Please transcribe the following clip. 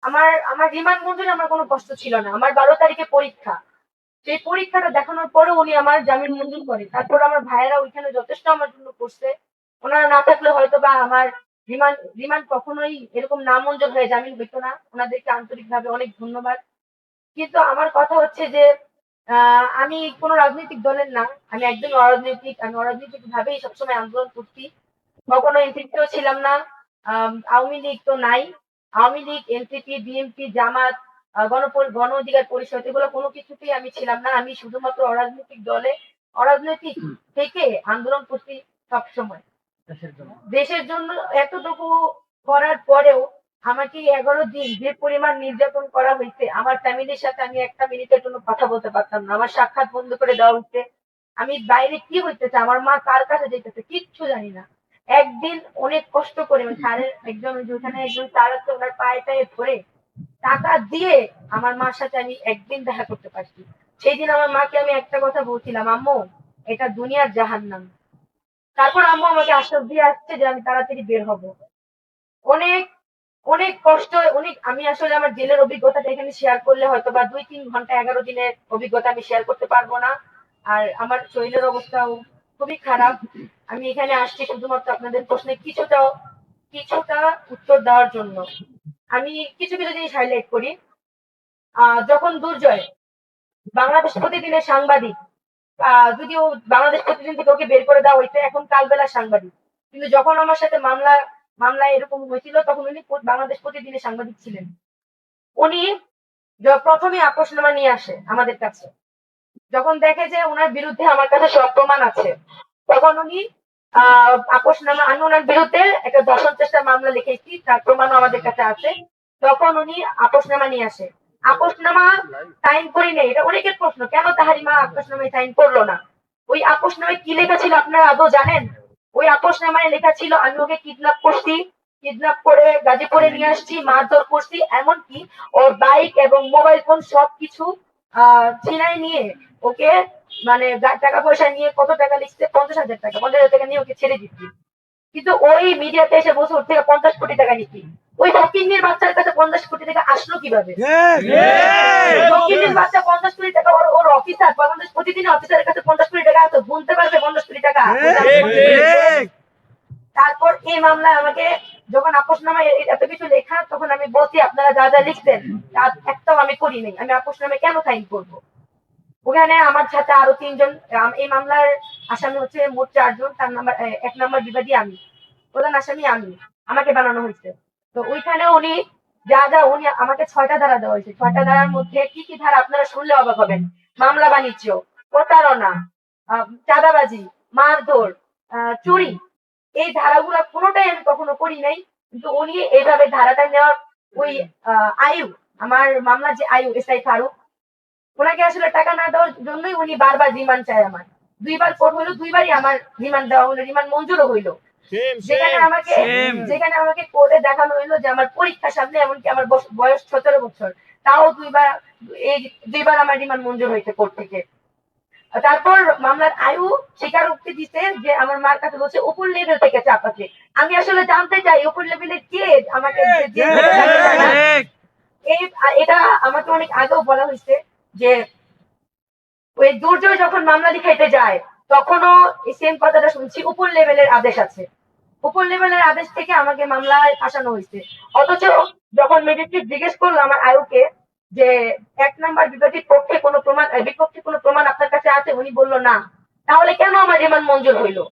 আমার আমার রিমান্ড মঞ্জুরে আমার কোনো কষ্ট ছিল না। আমার ১২ তারিখে পরীক্ষা। সেই পরীক্ষাটা দেখানোর পরেও উনি আমার জামিন মঞ্জুর করে। তারপর আমার ভাইয়েরা ওইখানে যথেষ্ট আমার জন্য করছে। ওনারা না থাকলে হয়তোবা আমার রিমান্ড রিমান্ড কখনোই এরকম নামঞ্জুর হয়ে জামিন হইতো না। ওনাদেরকে আন্তরিকভাবে অনেক ধন্যবাদ। কিন্তু আমার কথা হচ্ছে যে আমি কোন রাজনৈতিক দলের না। আমি একদম অরাজনৈতিক। আমি অরাজনৈতিক ভাবেই সবসময় আন্দোলন করছি। কখনো এনসিপিতেও ছিলাম না। আওয়ামী লীগ তো নাই। আওয়ামী লীগ, এনসিপি, বিএনপি, জামাত, গণ অধিকার পরিষদ এগুলো কোনো কিছুতেই আমি ছিলাম না। আমি শুধুমাত্র অরাজনৈতিক দলে অরাজনৈতিক থেকে আন্দোলন করছি সবসময়। দেশের জন্য এতটুকু করার পরেও আমাকে ১১ দিন যে পরিমাণ নির্যাতন করা হয়েছে, আমার ফ্যামিলির সাথে আমি একটা মিনিটের জন্য কথা বলতে পারতাম না। আমার সাক্ষাৎ বন্ধ করে দেওয়া হয়েছে। আমি বাইরে কি হইতেছে, আমার মা কার কাছে যাইতেছে কিচ্ছু জানি না। একদিন অনেক কষ্ট করে স্যারের একজন ওখানে একজন স্যার আছে ওনার পায়ে টায়ে ধরে টাকা দিয়ে আমার মার সাথে আমি একদিন দেখা করতে পারছি। সেই দিন আমার মাকে আমি একটা কথা বলছিলাম, আম্মু এটা দুনিয়ার জাহান্নাম। তারপর আম্মু আমাকে আশ্বাস দিয়ে আসছে যে আমি তাড়াতাড়ি বের হব। অনেক অনেক কষ্ট, অনেক আমি আসলে আমার জেলের অভিজ্ঞতাটা এখানে শেয়ার করলে হয়তো বা ২-৩ ঘন্টা ১১ দিনের অভিজ্ঞতা আমি শেয়ার করতে পারবো না। আর আমার শরীরের অবস্থাও খুবই খারাপ। আমি এখানে আসছি শুধুমাত্র আপনাদের প্রশ্নে কিছুটা কিছুটা উত্তর দেওয়ার জন্য। আমি কিছু কিছু জিনিস হাইলাইট করি। যখন দুর্জয় বাংলাদেশ প্রতিদিনের সাংবাদিক, যদিও বাংলাদেশ প্রতিদিন থেকে ওকে বের করে দেওয়া হয়েছে, এখন কালবেলার সাংবাদিক। কিন্তু যখন আমার সাথে মামলায় এরকম হয়েছিল তখন উনি বাংলাদেশ প্রতিদিনের সাংবাদিক ছিলেন। উনি প্রথমে আপোষনামা নিয়ে আসে আমাদের কাছে। যখন দেখে যে ওনার বিরুদ্ধে আমার কাছে সব প্রমাণ আছে, তখন উনি আপোষনামা, আমি ওনার বিরুদ্ধে একটা ধর্ষণ চেষ্টার মামলা লিখেছি, তার প্রমাণও আমাদের কাছে আছে। তখন উনি আপোষনামা নিয়ে আসে। আপোষনামা সাইন করি নেই, এটা অনেকের প্রশ্ন, কেন তাহারিমা আপোষনামায় সাইন করলো না? ওই আপোষনামায় কি লেখা ছিল আপনারা আদৌ জানেন? ওই আপোষনামায় লেখা ছিল আমি ওকে কিডন্যাপ করছি, কিডন্যাপ করে গাজীপুরে নিয়ে আসছি, মারধর করছি, এমনকি ওর বাইক এবং মোবাইল ফোন সবকিছু ছিনাই নিয়ে ওকে, মানে টাকা পয়সা নিয়ে, কত টাকা লিখছে, ৫০,০০০ টাকা, ৫০,০০০ টাকা নিয়ে ওকে ছেড়ে দিচ্ছি। কিন্তু ওই মিডিয়াতে এসে বলছে ওর থেকে ৫০ কোটি টাকা নিচ্ছি। ওই ফকিন্নির বাচ্চার কাছে ৫০ কোটি টাকা আসলো কিভাবে? ফকিন্নির বাচ্চা ৫০ কোটি টাকা, ওর অফিসার বাংলাদেশ প্রতিদিন অফিসারের কাছে ৫০ কোটি টাকা আছে, গুনতে পারবে ৫০ কোটি টাকা? তারপর এই মামলায় আমাকে যখন আপোষনামায় এত কিছু লেখা, তখন আমি বলছি আপনারা যা যা লিখছেন তার একটাও আমি করি নাই, আমি আপোষনামায় কেন সাইন করবো? ওখানে আমার সাথে আরো ৩ জন, এই মামলার আসামি হচ্ছে মোট ৪ জন। তার নাম্বার ১ নম্বর বিবাদী আমি, প্রধান আসামি আমি, আমাকে বানানো হয়েছে। তো ওইখানে উনি উনি আমাকে ৬টা ধারা দেওয়া হয়েছে। ৬টা ধারার মধ্যে কি কি ধারা আপনারা শুনলে অবাক হবেন। মামলা বাণিজ্য, প্রতারণা, চাঁদাবাজি, মারধর, চুরি, এই ধারাগুলো কোনোটাই আমি কখনো করি নাই। কিন্তু উনি এইভাবে ধারাটা নেওয়ার ওই আয়ু, আমার মামলার যে আয়ু এসআই ফারুক, ওনাকে আসলে টাকা না দেওয়ার জন্যই উনি বারবার রিমান্ড চায় আমার। ২ বার কোর্ট হইলো, ২ বারই আমার রিমান্ড দেওয়া হলো, রিমান্ড মঞ্জুরও হইলো। যেখানে আমাকে কোর্টে দেখানো হইলো যে আমার পরীক্ষার সামনে, এমনকি আমার বয়স ১৭ বছর, তাও ২ বার, এই ২ বার আমার রিমান্ড মঞ্জুর হয়েছে কোর্ট থেকে। তারপর মামলার আয়ু স্বীকারোক্তি দিতে যে আমার মার কাছে বলছে উপর লেভেল থেকে চাপ আছে। আমি আসলে জানতে চাই উপর লেভেলে কে আমাকে এটা আমাকে অনেক আগেও বলা হয়েছে যে ওই দুর্জয় যখন মামলা লিখাইতে যায় তখনও সেম কথাটা শুনছি, উপর লেভেলের আদেশ আছে। উপর লেভেলের আদেশ থেকে আমাকে মামলায় ফাঁসানো হয়েছে। অথচ যখন ম্যাজিস্ট্রেট জিজ্ঞেস করলো আমার আয়ুকে যে ১ নাম্বার বিবাদীর পক্ষে কোনো প্রমাণ, বিপক্ষে কোনো প্রমাণ আপনার কাছে আছে, উনি বললো না। তাহলে কেন আমার রিমান্ড মঞ্জুর হইলো?